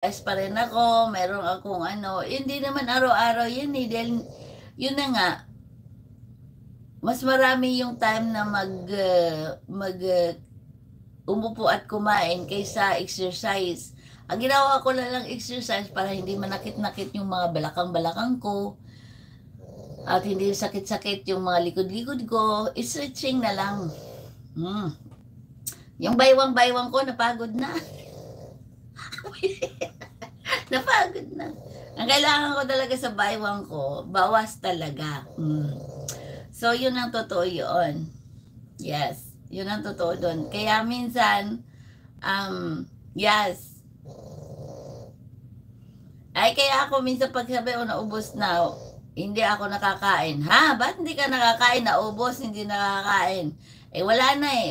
exercise pa rin ako, meron akong ano, hindi naman araw-araw yun eh, dahil yun na nga, mas marami yung time na umupo at kumain kaysa exercise. Ang ginawa ko lang exercise para hindi manakit-nakit yung mga balakang-balakang ko at hindi sakit-sakit yung mga likod-likod ko, stretching na lang. Yung baywang-baywang ko, napagod na. Napagod na. Ang kailangan ko talaga sa baywang ko, bawas talaga. So, yun ang totoo yun. Yes, yun ang totoo doon. Kaya minsan, yes. Ay, kaya ako minsan pag sabi ko naubos na, hindi ako nakakain. Ha? Ba't hindi ka nakakain? Naubos, hindi nakakain. Eh, wala na eh.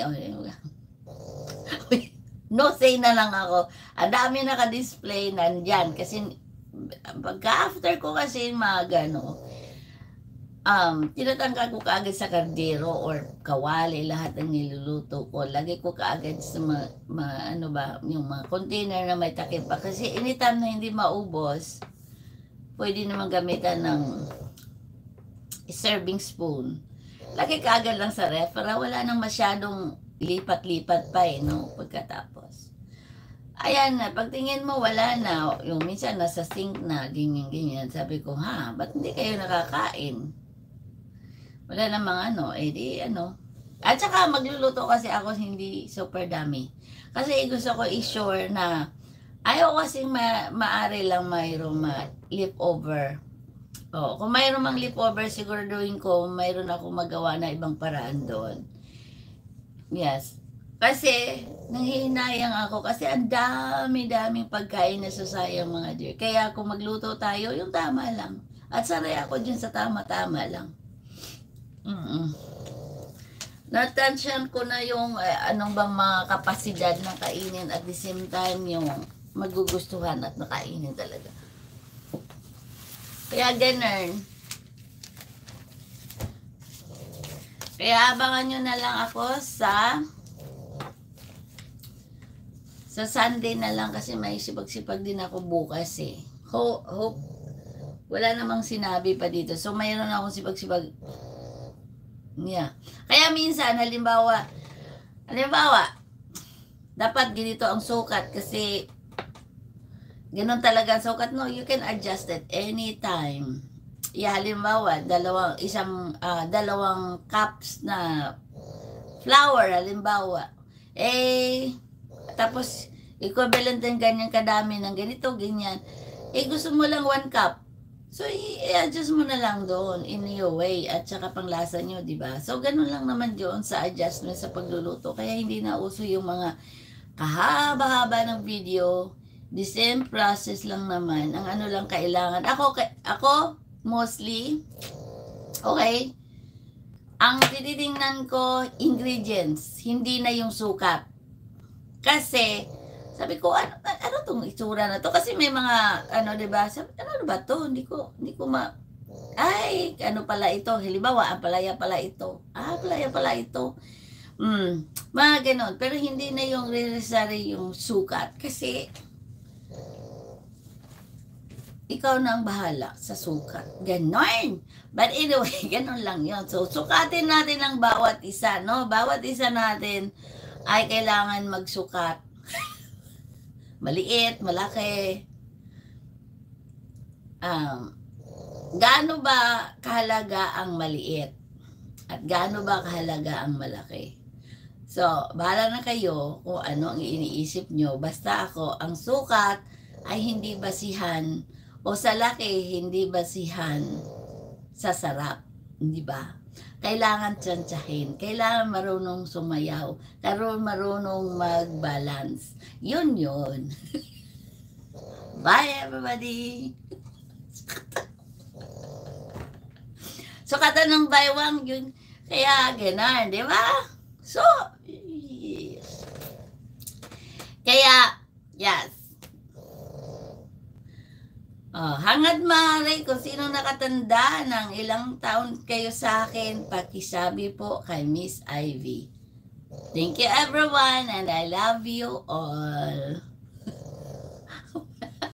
No say na lang ako. Ang dami naka-display nandyan. Kasi pagka after ko kasi mga gano, tinatanggal ko kaagad sa kardero or kawali lahat ng niluluto ko. Lagi ko kaagad sa ano ba, yung mga container na may takip pa. Kasi anytime na hindi maubos, pwede naman gamitan ng serving spoon. Lagi kaagad lang sa ref para wala nang masyadong lipat-lipat pa eh, no? Pagkatapos. Ayan na, pagtingin mo wala na, yung minsan nasa sink na, ganyan-ganyan. Sabi ko, ha, ba't hindi kayo nakakain? Wala namang ano, eh di ano. At saka magluluto kasi ako hindi super dami. Kasi gusto ko i-sure na ayaw kasing maari lang mayroong leftover. Oh, kung mayroon mang leftover, siguraduhin ko mayroon ako magawa na ibang paraan doon. Yes. Kasi, nanghihinayang ako kasi ang dami-daming pagkain na sasayang mga dear. Kaya kung magluto tayo, yung tama lang. At sanay ako dyan sa tama-tama lang. Natansyan ko na yung anong bang mga kapasidad ng kainin at the same time yung magugustuhan at nakainin talaga. Kaya ganun. Kaya abangan nyo na lang ako sa Sunday na lang kasi may sipag-sipag din ako bukas eh. Hope wala namang sinabi pa dito. So mayroon akong sipag-sipag. Yeah. Kaya minsan halimbawa dapat ganito ang sukat kasi ganun talaga ang sukat. No, you can adjust it anytime. Halimbawa, dalawang cups na flour, halimbawa. Tapos, equivalent din ganyan kadami ng ganito, ganyan. Gusto mo lang 1 cup. So, i-adjust mo na lang doon in your way at saka panglasa nyo, di ba? So, ganun lang naman doon sa adjustment sa pagluluto. Kaya hindi na uso yung mga kahaba-haba ng video. The same process lang naman. Ang ano lang kailangan. Ako mostly, okay, ang tinitingnan ko, ingredients, hindi na yung sukat. Kasi, sabi ko, ano tong itsura na to? Kasi may mga, diba, sabi, ano ba to? Hindi ko ay, ano pala ito? Halimbawa, ang palaya pala ito. Palaya pala ito. Mga ganon. Pero hindi na yung necessary yung sukat. Kasi, ikaw na ang bahala sa sukat. Ganon. But anyway, ganon lang yun. So, sukatin natin ang bawat isa, no? Bawat isa natin ay kailangan magsukat. Maliit, malaki. Gaano ba kahalaga ang maliit? At gaano ba kahalaga ang malaki? So, bahala na kayo kung ano ang iniisip nyo. Basta ako, ang sukat ay hindi basihan o sa laki, hindi basihan sa sarap. Di ba? Kailangan tsantsahin. Kailangan marunong sumayaw. Marunong mag-balance. Yun. Bye, everybody! Sukatan ng baywang yun. Kaya, ganun. Di ba? So, kaya, yes. Hangad maaari kung sino nakatanda ng ilang taon kayo sa akin, pakisabi po kay Miss Ivy. Thank you everyone and I love you all.